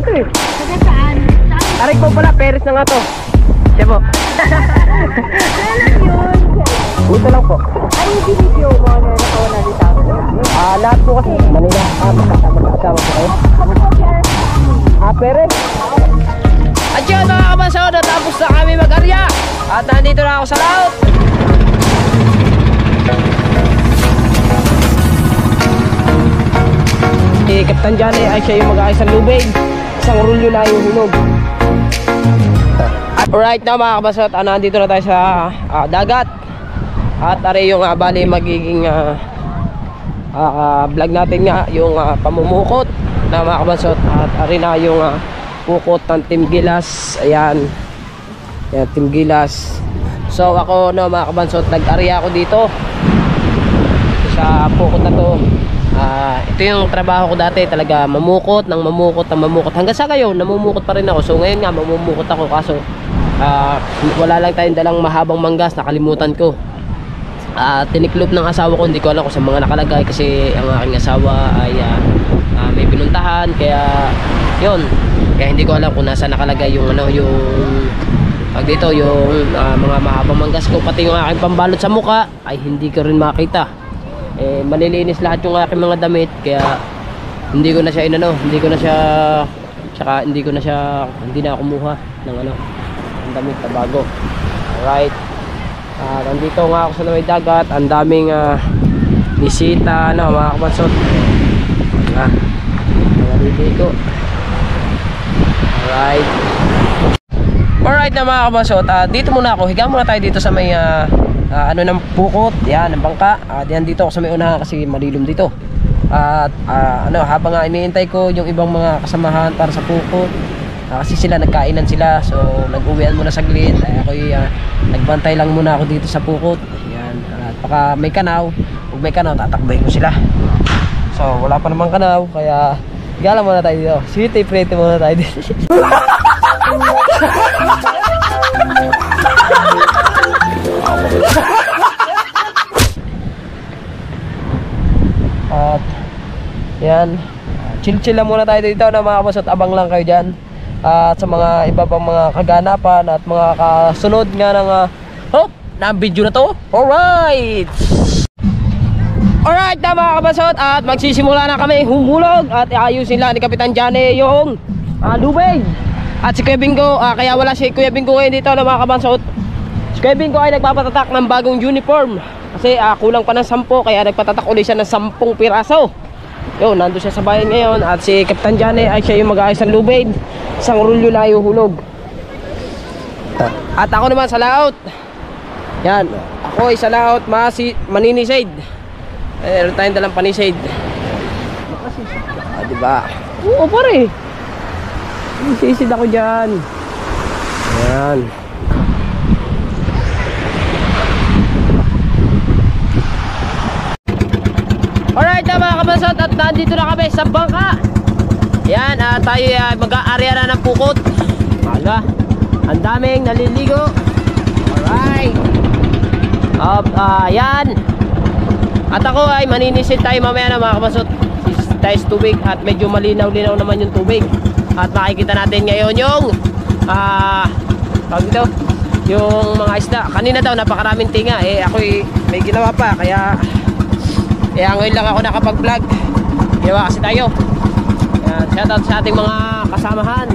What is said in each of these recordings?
na to eh. Taga saan? Aray po pala, Paris na nga to. Siya po. Kailan yun? Dito lang po. Ano yung video mo na nakauna dito? Lahat po kasi Manila. Magkasama po kayo. Paris. At yun mga kabaso, natapos na kami mag-arya. At nandito na ako sa laot. Si Captain Johnny ay siya yung mag-aayos ng lubig. Isang rulyo na yung hinog. Alright na mga kabasot, nandito na tayo sa dagat. At ari yung bali magiging vlog natin nga yung pamumukot na mga kabasot. At ari na yung pukot ng Team Gilas. Ayan. Ayan, Team Gilas. So ako no mga kabasot, nag-arya ako dito sa pukot na to. Ito yung trabaho ko dati, talaga mamukot hanggang sa ngayon namumukot pa rin ako. So ngayon nga mamumukot ako, kaso wala lang tayong dalang mahabang manggas, nakalimutan ko. Tiniklop ng asawa ko, hindi ko alam kung sa mga nakalagay kasi ang aking asawa ay may pinuntahan, kaya yun, kaya hindi ko alam kung nasa nakalagay yung yung pag dito yung mga mahabang manggas ko, pati yung aking pambalot sa muka ay hindi ko rin makita. Malilinis lahat yung aking mga damit, kaya hindi ko na siya hindi na kumuha ng ng damit na bago. Alright, nandito nga ako sa may dagat, ang daming bisita mga kabansot. Naliligo. Alright na mga kabansot, dito muna ako, higa muna tayo dito sa may ng pukot, yan, ng bangka. Diyan dito ako sa may unahan kasi malilom dito. At habang iniintay ko yung ibang mga kasamahan para sa pukot, kasi sila nagkainan sila, so nag-uwian muna saglit. Ako'y nagbantay lang muna ako dito sa pukot. Yan, at baka may kanaw. Kung may kanaw, tatakbayin ko sila. So wala pa namang kanaw, kaya higa lang muna tayo dito. Sweetie pretty muna tayo dito. At yan, chill lang muna tayo dito na mga kabasot, abang lang kayo dyan. At sa mga iba pang mga kaganapan at mga kasunod nga ng video na to. Alright na mga kabasot, at magsisimula na kami humulog at ayusin lang ni Kapitan Johnny yung lubig. At si Kuya Bingo, kaya wala si Kuya Bingo ngayon dito na mga kabasot. Si Kuya Bingo ay nagpapatatak ng bagong uniform kasi kulang pa ng 10, kaya nagpatatak ulit siya ng 10 piraso. Yun, nandun siya sa bayan ngayon. At si Captain Johnny ay siya yung mag-aayos ng lubid. Isang rulyo na yung hulog. At ako naman sa laot. Yan, ako ay sa laot maninisid. Meron tayong dalang panisid. Diba? Oo pare, sisid ako dyan. Yan. Alright na mga kabasot, at nandito na kami sa bangka. Yan, tayo mag-aarya na ng pukot. Ang daming naliligo. Alright. Yan. At ako ay maninisid tayo mamaya na mga kabasot. Sisid tayo sa tubig at medyo malinaw-linaw naman yung tubig. At makikita natin ngayon yung yung mga isda. Kanina daw napakaraming tinga, ako'y may ginawa pa, kaya ngayon lang ako nakapag-vlog. Ginawa kasi tayo. Shoutout sa ating mga kasamahan.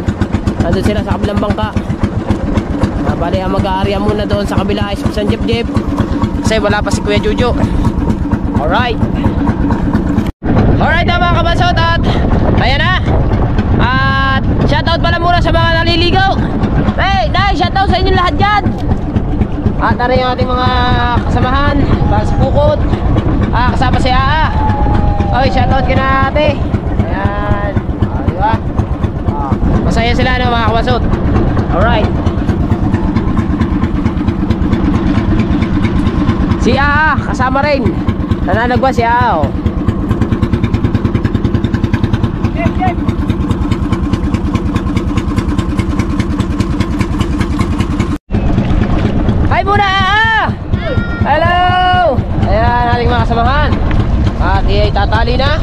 Nandun sila sa kabilang bangka. Bali ang mag-aarya muna doon sa kabila ay San Jeep kasi wala pa si Kuya Jojo. Alright na mga kabasot, at ayan na. At shoutout pala muna sa mga naliligo. Hey, shoutout sa inyo lahat dyan. At narin yung ating mga kasamahan para sa pukot. Kasama si Aa. Okay, shoutout ka na ate. Ayan, diba? Masaya sila mga kabasot. Alright. Si Aa, kasama rin. Nananagwa si Aa. Hi muna Aa! Hello! Ayan, ating mga kasamahan. At tatali na.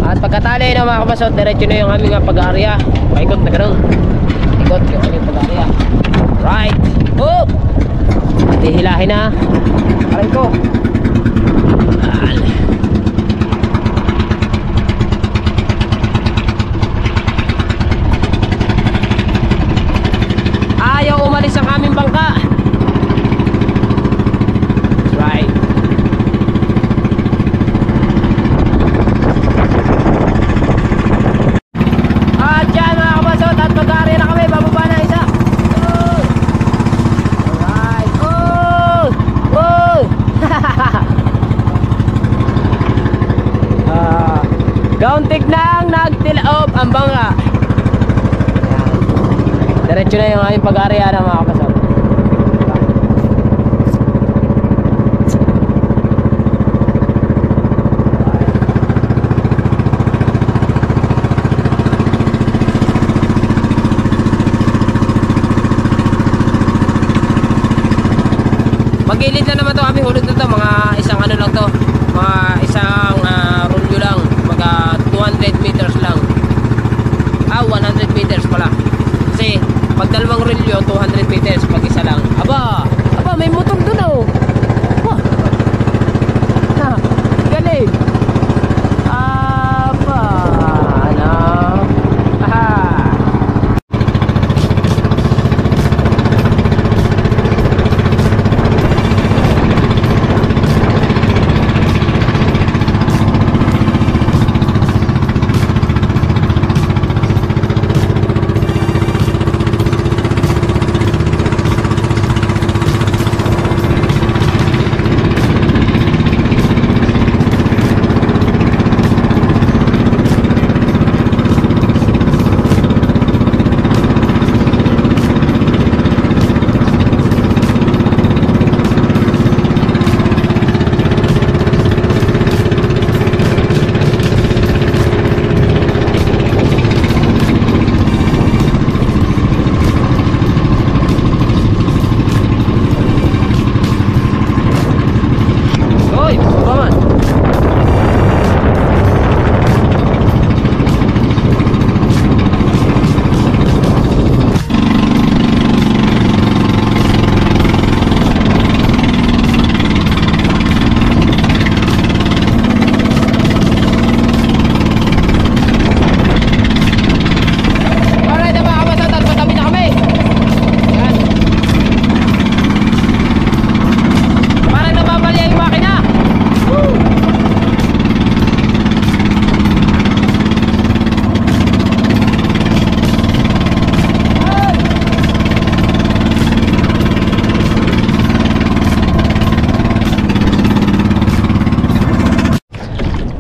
At Pagkatali na mga kabasot, diretso na yung aming pag-aarya. Paikot na ganun. Ikot yung aming pag-aarya. Right. Up. Hihilahin na. Aray ko. Ayaw umalis ang aming bangka. Right. At yan mga kabasot, at pag-aari na kami, bababa na isa. Alright. Oh! Oh! Gauntig nang nagtilaob ang bangka. Diretso na yung aming pag-aari na mga kabasot. Magilid na naman to kami, hulog na to, mga isang ano lang to, mga isang rolyo lang, mga 200 meters lang. 100 meters pala. Kasi pag dalawang rolyo 200 meters, pag isa lang. Aba, may motor doon oh. Ha, galing. Aba, ano. Aha.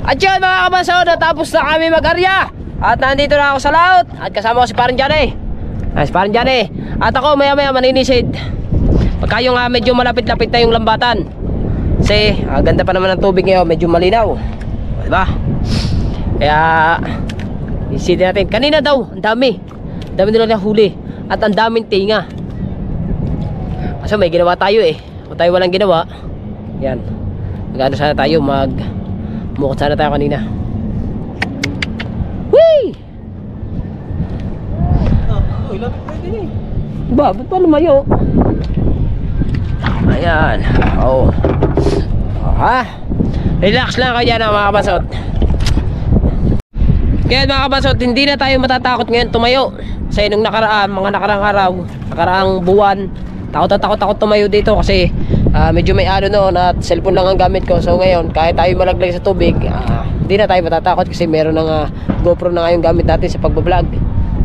At yun mga kabaso, natapos na kami mag-arya. At nandito na ako sa laot. At kasama ko si Parang Johnny. Si Parang Johnny. At ako maya maya maninisid. Pagka yung medyo malapit-lapit na yung lambatan. Kasi ganda pa naman ng tubig ngayon, medyo malinaw. Diba? Kaya isidin natin. Kanina daw, ang dami. Ang dami nila huli. At ang daming tinga. Kasi may ginawa tayo eh. Kung tayo walang ginawa, yan, magano sana tayo, mukot sana tayo kanina. Whee! Lapit pwede na eh. Ba, ba't pa lumayo? Ayan. Oo. Ha? Relax lang kayo dyan mga kabasot. Kaya mga kabasot, hindi na tayo matatakot ngayon tumayo. Kasi nung mga nakaraang araw, nakaraang buwan, takot ako tumayo dito kasi medyo may ano noon at cellphone lang ang gamit ko. So ngayon, kahit tayo malaglag sa tubig, hindi na tayo matatakot kasi meron ng GoPro na ngayong gamit natin sa pagbablog.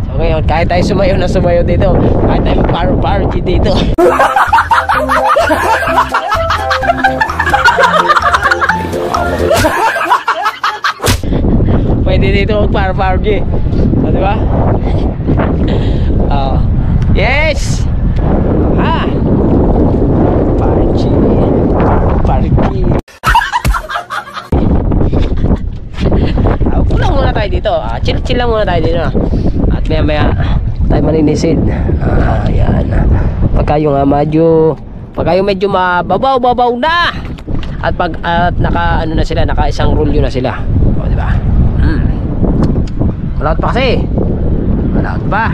So ngayon, kahit tayo sumayo dito, kahit tayo mag-party dito. Pwede dito mag-party. Diba? Yes! Party. Pulang muna tayo dito. Chill lang muna tayo dito. At maya tayo maninisid. Ayan. Pagka yung medyo mababaw na. At naka ano na sila, naka isang rolyo na sila. O, di ba? Malaot pa kasi. Malaot pa.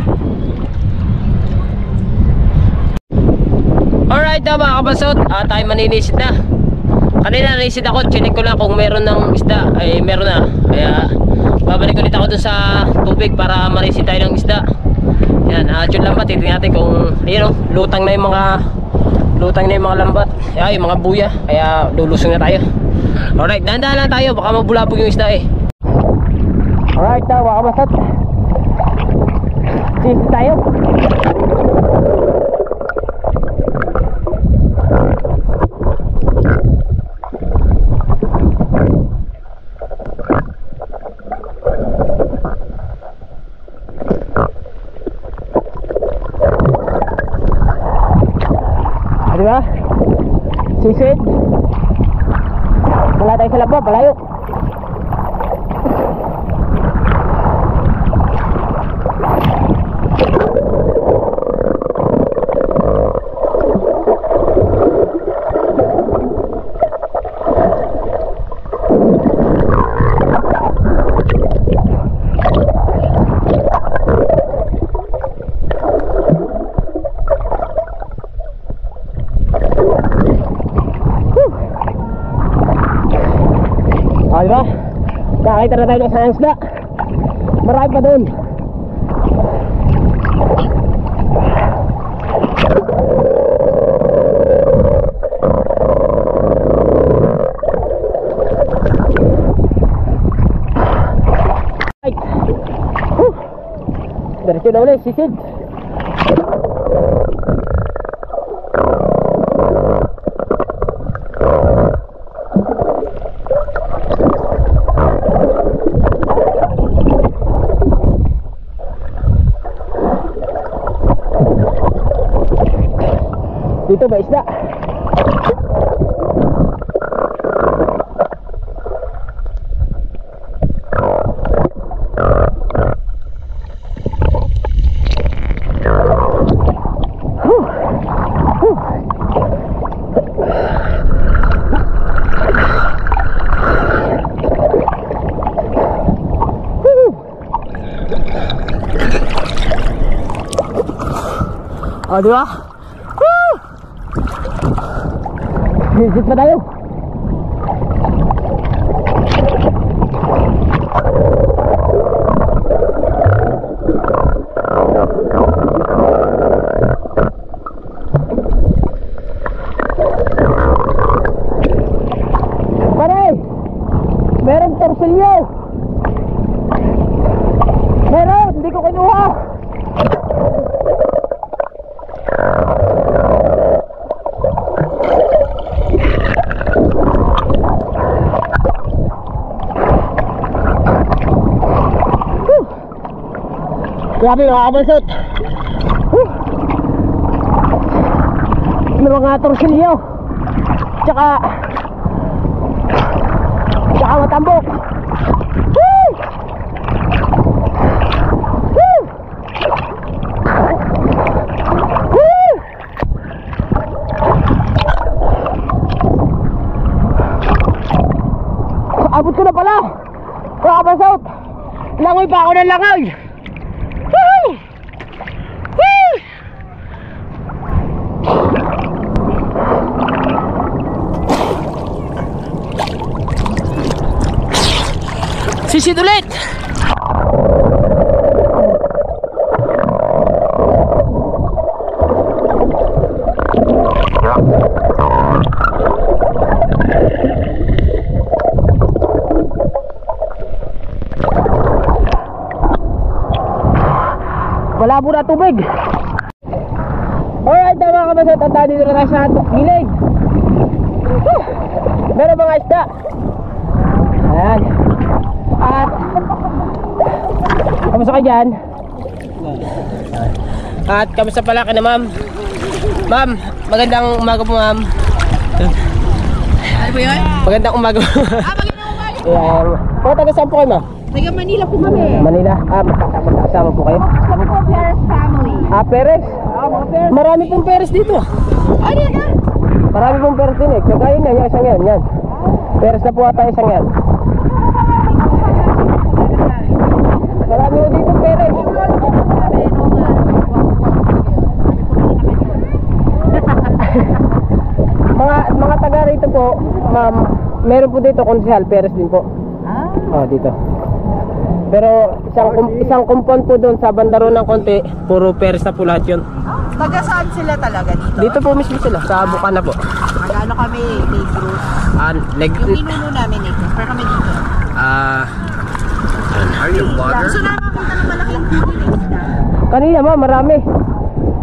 Alright na mga kabasot, tayo maninisid na. Kanina nanisid ako, chinik ko lang kung meron ng isda. Ay meron na. Kaya babalik ulit ako dun sa tubig para marisid tayo ng isda. Yan, yun lambat, titignan natin kung ayun, lutang na yung mga lambat. Ay, yung mga buya. Kaya lulusong na tayo. Alright, dahan-dahan lang tayo, baka mabulabog yung isda eh. Alright na mga kabasot, sisid tayo. Diba? Sisid. Wala tayo sa labo, palayo. Diba? Nakakita na tayo ng isang isda. Marami pa doon. Right. Diretso na ulit, sisid. Dito ba isda? Oh, diba? Visit pa tayo. Pare, meron torsilyo. Meron, hindi ko kinuha. Grabe mga kabasot. May mga torsilyo. Tsaka matambok. Abot ko na pala mga kabasot. Langoy pa ako ng langoy. Sisid ulit. Malabo na tubig. Alright na mga kabasot, at dito na tayo sa gilid. Meron mga isda. Ayan. At kamusta kayo dyan? At kamusta pala ka na ma'am? Ma'am, magandang umaga po ma'am. Ano ba yun? Magandang umaga po. Magandang umaga. Ayan. Kung taga saan po kayo ma'am? Taga Manila po kami. Manila? Magkakasama po kayo? Kami po Perez family. Perez? Mga Perez. Marami pong Perez dito. Ano na? Marami pong Perez din eh. Kagaya nga, yung isang yan. Yan. Perez na po ata isang yan. Marami Dami ko dito pera eh. Mga taga rito po, ma'am, meron po dito konsehal, Perez din po. Oh, dito. Pero isang compound po doon sa bandaro ng konti, puro Perez na po lahat yun. Taga saan sila talaga dito? Dito po mismo sila, sa Bukana po. Magano kami, Negros. Yung ninuno namin Negros, pero kami dito. Are you a vlogger? So nakakita ng malaking huli na isda. Kanina ma, marami.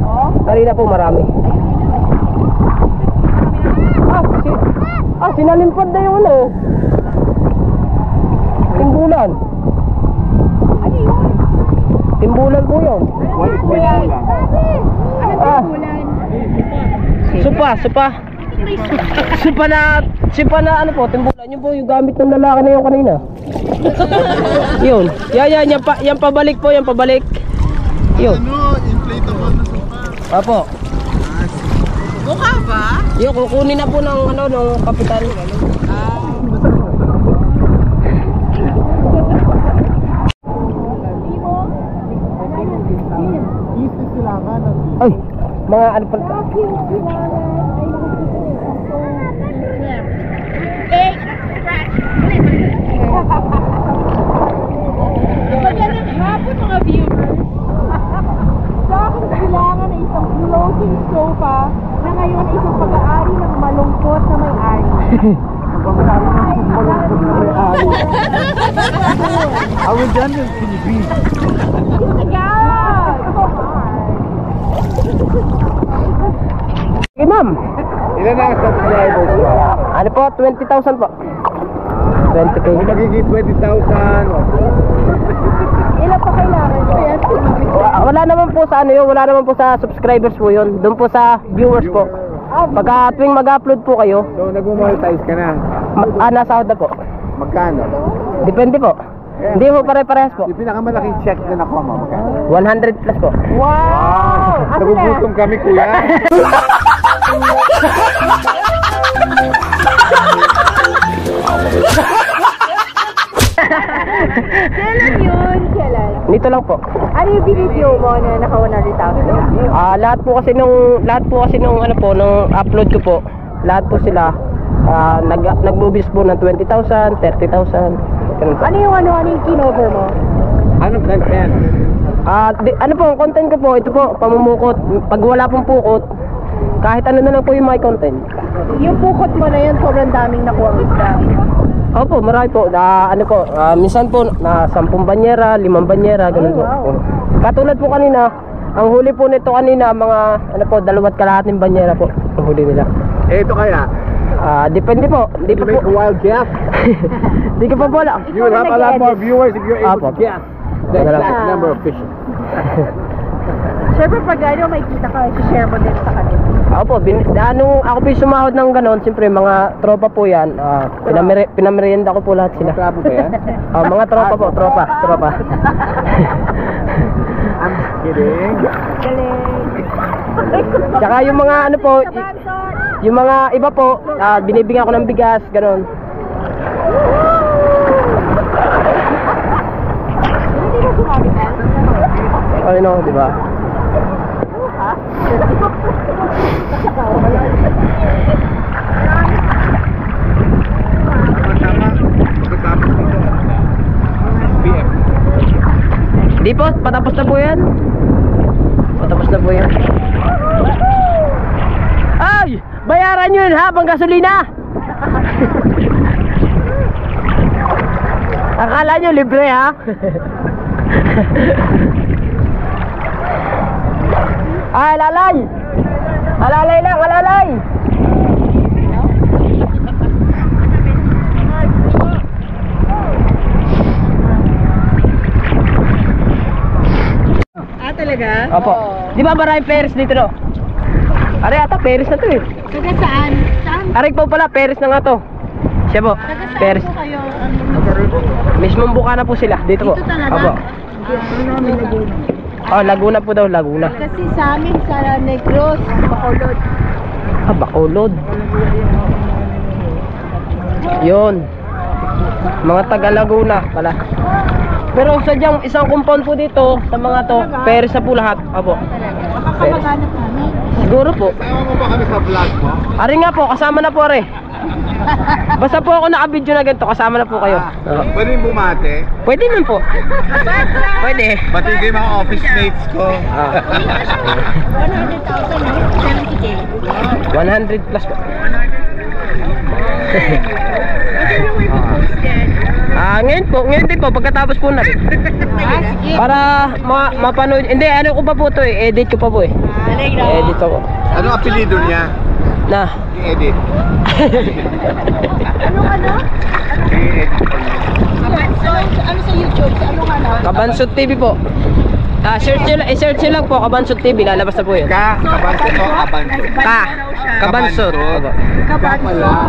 Oh? Kanina po marami. Sinalimpad na yung ano. Timbulan. Ano yun? Timbulan po yun. What is timbulan? Ano timbulan? Supa. Supa na ano po, timbulan. Yun po yung gamit ng lalaki na yung kanina. Yun. Yan pabalik po, yan pabalik. Yun. Ano? Inflatable na sopa. Apo. Mukha ba? Yun, kukunin na po ng ano, ng kapitan. Ay, mga ano pala. Magandang hapon mga viewers. Sa akin kailangan ay isang floating sofa na ngayon ay isang pag-aari ng malungkot na may-ari. How redundant can you be? Sige ma'am. Ilan na ang subscribers mo? Ano po, 20,000 po. 20k. Kung magiging 20,000, Ilan pa kailangan ko yan? Wala naman po sa ano yun, wala naman po sa subscribers po yun. Doon po sa viewers po. Pagka tuwing mag-upload po kayo, so nag-monetize ka na. nasahod na po. Magkano? Depende po. Hindi po pare-parehas po. Yung pinakamalaking check na nakuha mo, magkano? 100 plus po. Wow! Nagugutom kami, kuya. Kailan yun? Kailan? Nito lang po. Ano yung binidyo mo na naka 100,000? Lahat po kasi nung ano po, nung upload ko po, lahat po sila nag-movies po ng 20,000, 30,000. Ganun po. Ano yung kinover mo? Anong content? Ano po, ang content ko po, ito po, pamumukot. Pag wala pong pukot, kahit ano na lang po yung my content. Yung pukot mo na yun, sobrang daming nakuha ang isda. Opo, marami po. Minsan po, na 10 banyera, 5 banyera, ganun po. Oh, wow. Katulad po kanina, ang huli po nito kanina, mga, ano po, 2.5 banyera po, ang huli nila. Eh, ito kaya? Depende po. Hindi You pa make po. a wild guess? Hindi ko pa po alam. You will have a lot more viewers if you're able Apo. to guess the exact number of fishes. Siyempre, pag ano, may kita ka, share mo din sa kanila. Opo, ako po yung sumahod ng ganon, siyempre mga tropa po yan. Pinamerienda ko po lahat sila. Trapo ba yan? Mga tropa po, tropa. I'm just kidding. Galing. Tsaka yung mga ano po, yung mga iba po, binibigyan ko ng bigas, ganon. Hindi mo sumabit yan? Ay no, di ba? Di po, patapos na po yan. Patapos na po yan. Ay! Bayaran nyo yun ha, pang gasolina! Akala nyo libre ha? Ay, alalay! Alalay lang, alalay! Talaga? Opo. Di ba maraming Paris dito no? Are ata Paris na to eh. Taga saan? Saan? Aray po pala, Paris na nga to. Siya po, Taga saan Paris. po kayo? Mismong buka na po sila, dito po. Dito talaga? Opo. Oh, Laguna po daw, Laguna. Kasi sa amin, sa Negros, Bacolod. Bacolod. Yun. Mga taga Laguna pala. Pero sadyang isang compound po dito sa mga to, peres na po lahat. Opo. Peres. Kamag-anak namin. Siguro po. Kasama mo ba kami sa vlog mo? Ari nga po, kasama na po ari. Basta po ako naka-video na ganito, kasama na po kayo. Oo. Pwede yung bumate? Pwede man po. Pwede. Pati ko yung mga office mates ko. 100,000 100 plus po. Ngayon din po, pagkatapos po na rin. Para mapanood, hindi, ano ko pa po to eh, edit ko pa po eh. Edit ko po. Ano apelido niya? Na. I-edit. Ano? I-edit. Ano sa YouTube? Anong ano? Kabansot TV po. Search nyo lang po, Kabansot TV, lalabas na po yun. Kabansot o abansot? Kabansot. Opo. Pala.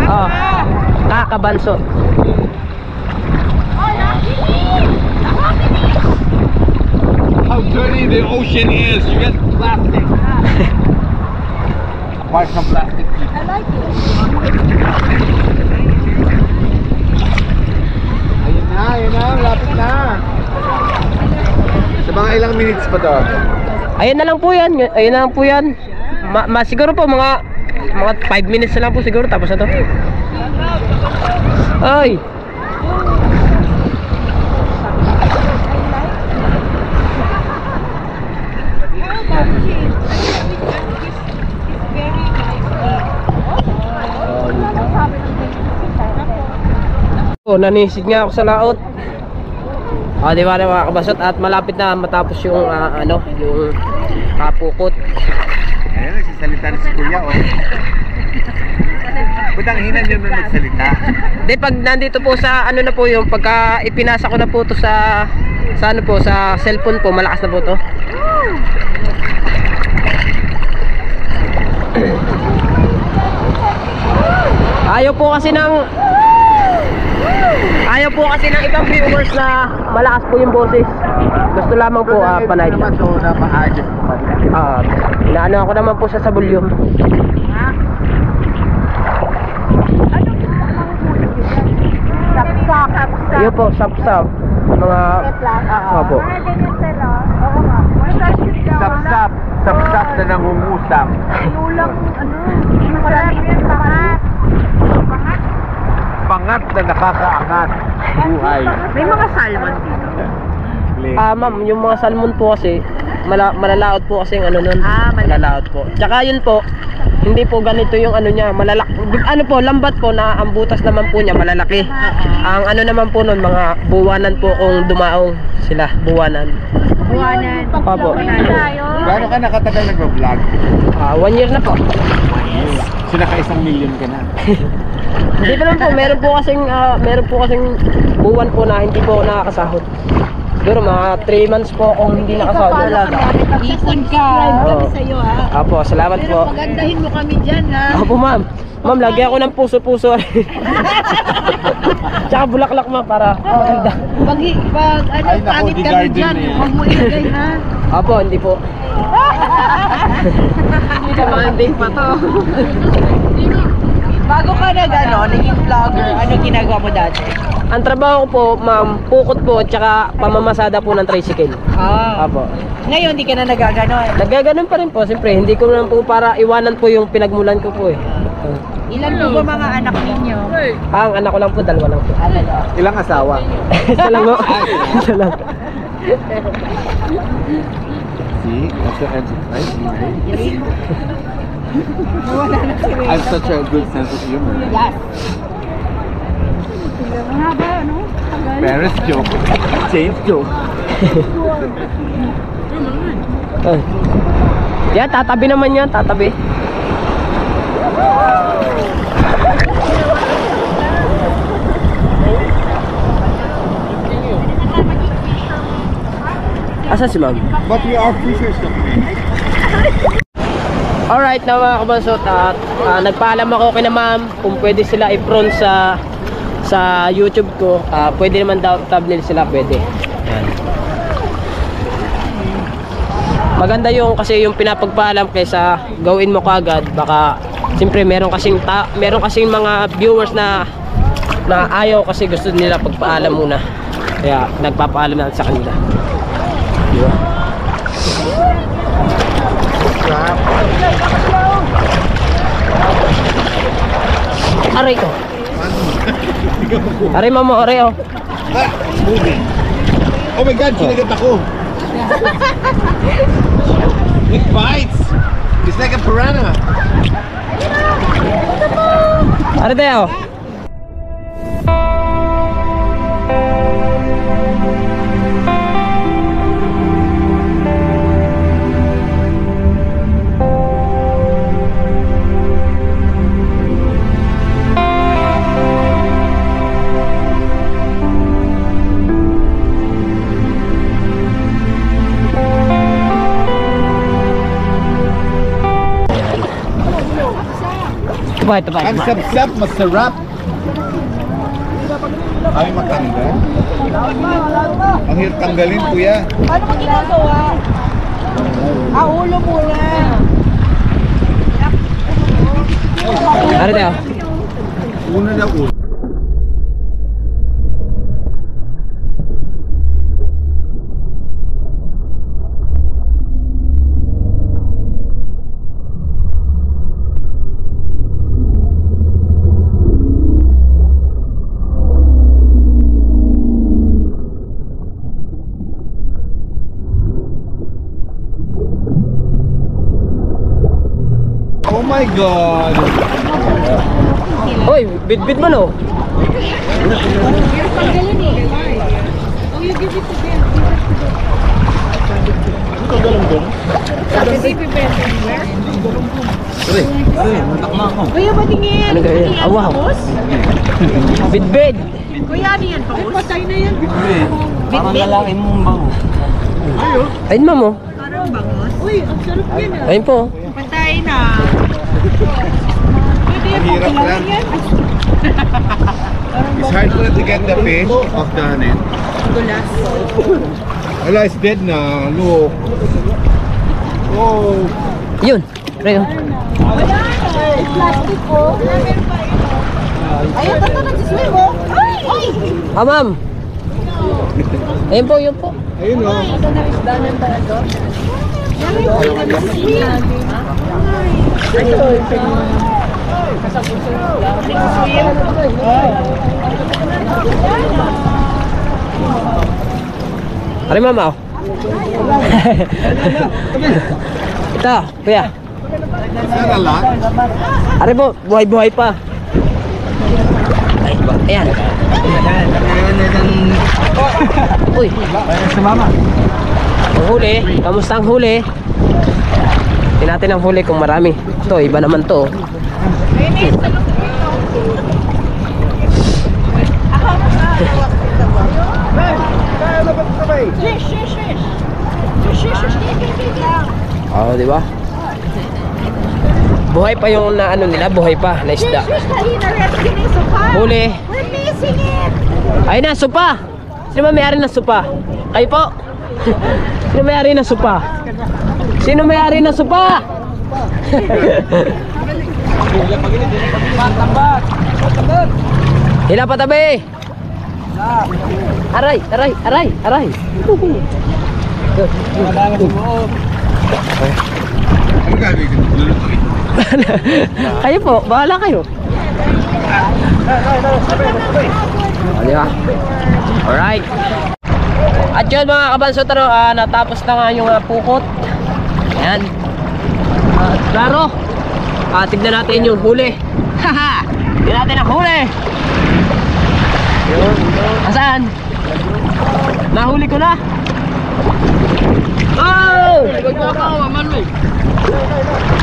Oh. Kabansot. How dirty the ocean is. You get plastic. Apart from plastic. I like it. Ayun na, lapit na. Sa mga ilang minutes pa to? Ayun na lang po yan. Siguro po mga 5 minutes na lang po siguro, tapos na to. Ay. Nanisid nga ako sa laot. Di ba mga kabasot, at malapit na matapos yung yung kapukot. Ayun, nagsasalita na si Kuya, oh. Budang hinan yun nung nagsalita. Di, pag nandito po sa na po yung pagka ipinasa ko na po to sa sa cellphone po, malakas na po to. Ayaw po kasi ng ibang viewers na malakas po yung boses. Gusto lamang po panay lang. So, napa-adjust ko pa rin. Inaano ako naman po sa volume. Sapsak. Iyo po, sap-sap. Mga opo. Sap-sap. Sap-sap na nangungusap. Ulang, pangat. Pangat na nakakaangat. Buhay. May mga salmon dito. Ma'am, yung mga salmon po kasi malalaot po kasi yung nun. Malalaot po. Tsaka yun po, hindi po ganito yung niya, malalaki. Po, lambat po na ang butas naman po niya malalaki. Ang naman po nun, mga buwanan po kung dumaong sila, buwanan. Buwanan. Opo. Gaano ka nakatagal nag-vlog? 1 year na po. So, naka 1 million ka na. Hindi pa naman po, meron po kasing buwan po na hindi po nakakasahod. Siguro mga 3 months po kung hindi nakasahod talaga. Ipon ka. Oo. Sa'yo ha. Apo, salamat po. Pagandahin mo kami dyan ha. Opo ma'am. Ma'am, lagyan ako ng puso-puso. Tsaka bulaklak ma'am para maganda. Ay, naku, pangit di kami garden dyan. na yan. Huwag mo ilagay ha. Apo, hindi po. Hindi ka manding pa to. Bago ka naging vlogger, ano ginagawa mo dati? Ang trabaho ko po, ma'am, pukot po, tsaka pamamasada po ng tricycle. Apo. Ngayon, di ka na nagaganon. Nagaganon pa rin po, siyempre. Hindi ko naman po para iwanan po yung pinagmulan ko po eh. Ilan po ba mga anak ninyo? Ang anak ko lang po, 2 lang po. Ilang asawa? Isa lang po. Isa lang. See? That's the answer. Right? I have such a good sense of humor. Yes. Mahaba, ano? Paris joke. James joke. Yan, tatabi naman yan, tatabi. Asa si ma'am? But we are fishers. Alright na mga kabansot, at nagpaalam ako kay na ma'am kung pwede sila i-front sa YouTube ko. Pwede naman daw thumbnail sila, pwede. Yan. Maganda yung kasi yung pinapagpaalam kaysa gawin mo kagad. Baka siyempre meron kasing mga viewers na ayaw kasi gusto nila pagpaalam muna. Kaya nagpapaalam na sa kanila. Di ba? Aray ko. Aray mamo, aray oh. Oh my God, sinagat ako. It bites. It's like a piranha. Aray tayo. Ito ba? Ang sap-sap, masarap. Ay, matanggal. Ang hirap tanggalin, kuya. Paano mo ginagawa? Ulo muna. Aray tayo. Una na ulo. Oh my God! Hoy, bit-bit mo no? Panggalin eh. Oh, you give it to them. Sabi si Pipen. Kuya, patingin. Ano gawin? Ano yan, Awaw. bangus? Bit-bit. Kuya, ano yan, bangus? Patay na yan. Parang lalaki mong bango. Ayun mamo. Parang bangus. Uy, ang sarap yan ah. Ayun po. Patay na. Pwede yan, Ang hirap pagkilawin lang. yan. It's hard for them to get the fish off the net. Dulas. Wala, it's dead na. Look. Oh. Yun. Aray oh. Wala na. Plastic ko. Ayun, ba't na nagsiswim mo? Ay! Ay! Ah, ma'am. Ayun po, yun po. Ayun o. Ito na isda ng talaga. Aray mama oh. Ito, kuya. Is that a lot? Aray po, buhay-buhay pa. Ay, ayan. Uy, Sumama. ang huli. Kamusta ang huli? Tingnan natin ang huli kung marami. Ito, iba naman to. Oh, di ba? Buhay pa yung na ano nila, buhay pa na isda. Huli. We're missing it! Ayun na, supa. Sino may-ari ng supa? Kayo po. Sino may-ari ng supa? Sino may-ari ng supa? Hila patabi. Aray, aray, aray, aray. Ano gagawin ko? Lulutuin. Kayo po, bahala kayo. O, di ba? Alright. At yun mga kabansotaro, natapos na nga yung pukot. Ayan. Klaro. Tignan natin yung huli. Haha! Tignan natin ang huli. Nasaan? Nahuli ko na. Oh!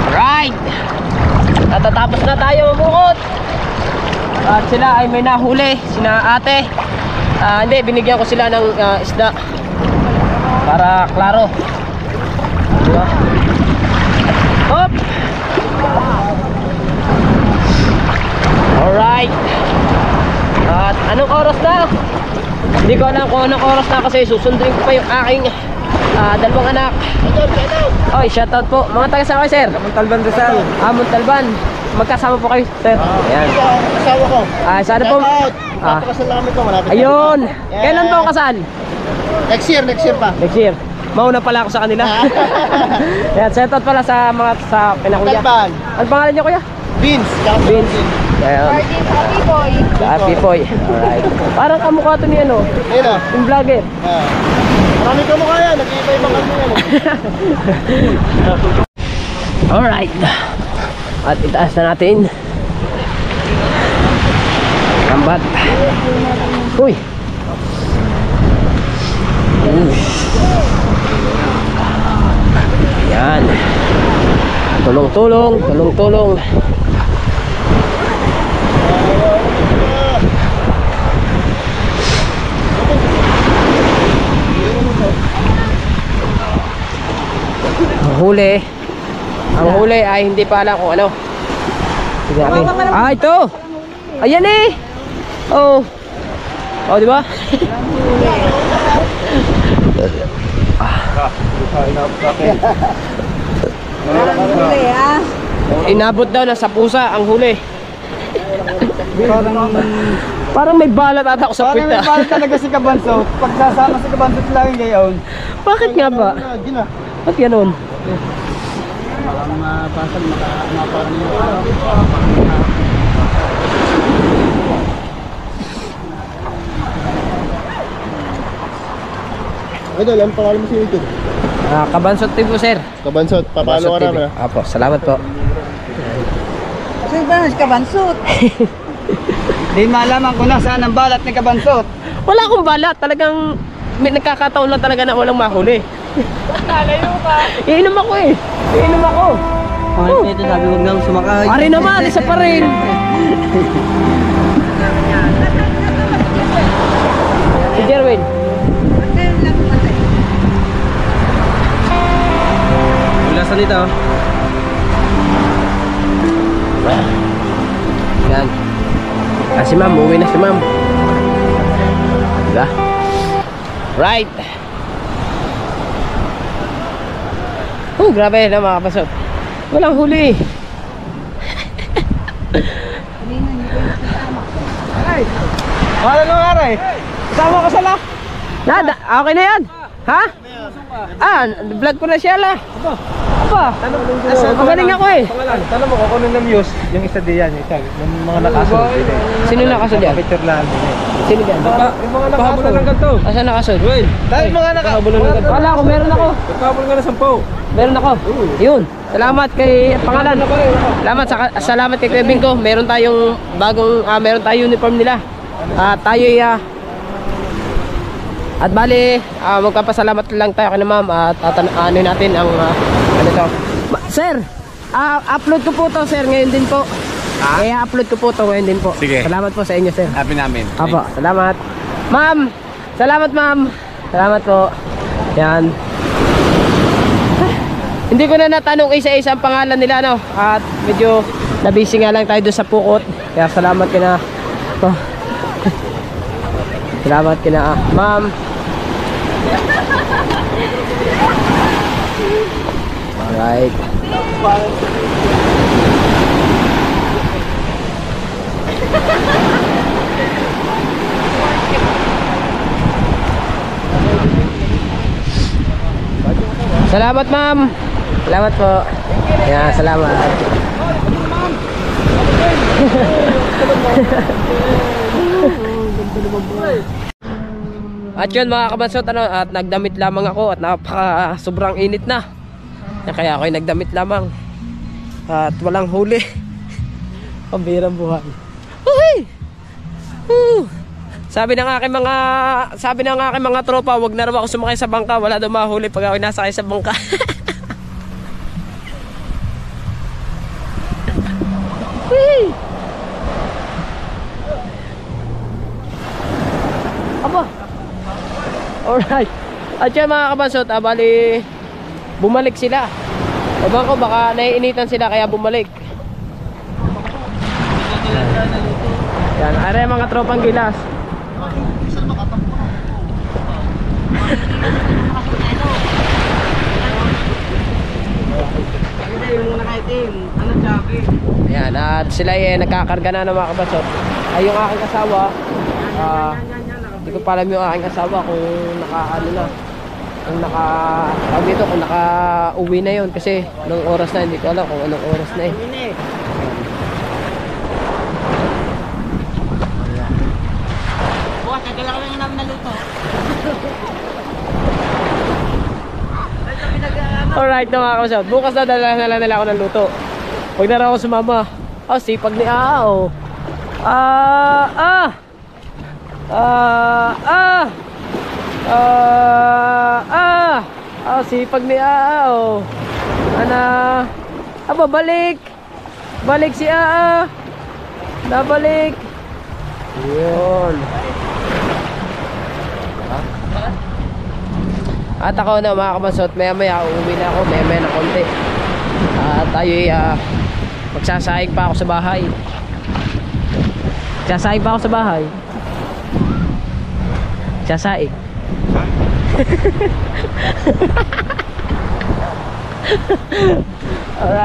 Alright. Natatapos na tayo mamukot. At sila ay may nahuli. Sina ate. Hindi, binigyan ko sila ng isda. Para klaro. Diba? Hop! Alright. At anong oras na? Hindi ko alam kung anong oras na kasi susundin ko pa yung aking dalawang anak. Oy, shoutout po. Mga taga saan kayo, sir? Montalban Rizal. Montalban. magkasama po kayo, sir. Ayan. Asawa ko. Sana po. Papakasal namin ko, malapit. Ayun. Kailan po ang kasal? Next year pa. Next year. Mauna pala ako sa kanila. Ayan, set out pala sa mga sa kinakuya. Talban. Ano pangalan niyo, kuya? Beans. Beans. Ayan. Party Happy Boy. Happy boy. Alright. Parang kamukha to ni ano, Ayun o. yung vlogger. Marami ka mukha yan. Nag-iiba-iba kami yan. Alright. At itaas na natin. Lambat. Uy. Yan. Tulong-tulong, tulong-tulong. Huli. Ang huli ay hindi pa alam kung ano. Sige natin. Ah, ito. Ayan eh. Oh. Oh, di ba? Inabot daw na sa pusa ang huli. Parang may balat ata ako sa Parang may puwita. parang talaga si Kabansot. Pagsasama si Kabansot lagi ngayon. Bakit nga ba? Ba't ganun? Parang mapasag, maparang yung Idol, ang pangalan mo sa YouTube? Kabansot TV po, sir. Kabansot, papalo ka namin. Apo, salamat po. Kasi ba si Kabansot? Hindi malaman kung nasaan ang balat ni Kabansot. Wala akong balat. Talagang may nagkakataon lang talaga na walang mahuli. Nalayo ka. Iinom ako eh. Iinom ako. Oh, ito sabi huwag nang sumakay. Ari naman, isa pa rin. Si Jerwin. Ulasan nito. Yan. Si ma'am, uwi na si ma'am. Diba? Right. Oh, grabe na mga kapasot. Walang huli. Wala nung aray. Sama ko sala. Nada, okay na yan. Ha? Vlog ko na siya la. Aba. Magaling ako eh. Tanong mo kung ano ng news, yung isa diyan, yung mga nakasunod. Sino nakasunod yan? Picture lang. Sino yan? Yung mga nakasunod ng ganito. Asa nakasunod? Dahil mga nakasunod ng ganito. Wala ako, meron ako. Nagpabol nga na 10. Meron ako. Yun. Salamat kay pangalan. Salamat kay Kuya Bing ko. Meron tayong bagong meron tayong uniform nila. Tayo'y at bali, magpapasalamat lang tayo kay ma'am at ano natin ang ano to. Sir, upload ko po to, sir, ngayon din po. Kaya upload ko po to ngayon din po. Sige. Salamat po sa inyo, sir. Happy namin. Apo, salamat. Ma'am, salamat ma'am. Salamat po. Yan. Hindi ko na natanong isa-isa ang pangalan nila, no? At medyo nabisi nga lang tayo doon sa pukot. Kaya salamat kina salamat kina ma'am. Alright. Salamat ma'am. Salamat po. Yeah, salamat. At yun mga kabansot, at nagdamit lamang ako at sobrang init na. Kaya ako'y nagdamit lamang. At walang huli. Pambirang buhay. Uy! Sabi ng aking mga tropa, wag na raw ako sumakay sa bangka, wala daw mahuli pag ako nasakay sa bangka. Aba. Alright. At yan mga kabansot, bali bumalik sila. Ewan ko, baka naiinitan sila kaya bumalik. Yan, are mga tropang gilas. Yung nakaitim, ano Ayan, at sila ay nagkakarga na ng mga kabasot. Ay yung aking asawa, hindi ko pa alam yung aking asawa kung naka-ano na. Kung tawag dito, kung naka-uwi na yun. Kasi anong oras na, hindi ko alam kung anong oras na eh. Bukas, nagala ka lang namin naluto. Alright na mga kabasot, bukas na dala na lang nila ako ng luto. Huwag na rin ako sumama. Oh, sipag ni Ao. Sipag ni Ao. Balik. Balik si Aa. Nabalik. Yun. At ako na mga kabasot, maya uuwi na ako, maya na konti. At tayo'y magsasahig pa ako sa bahay. Sasahig pa ako sa bahay. Sasahig.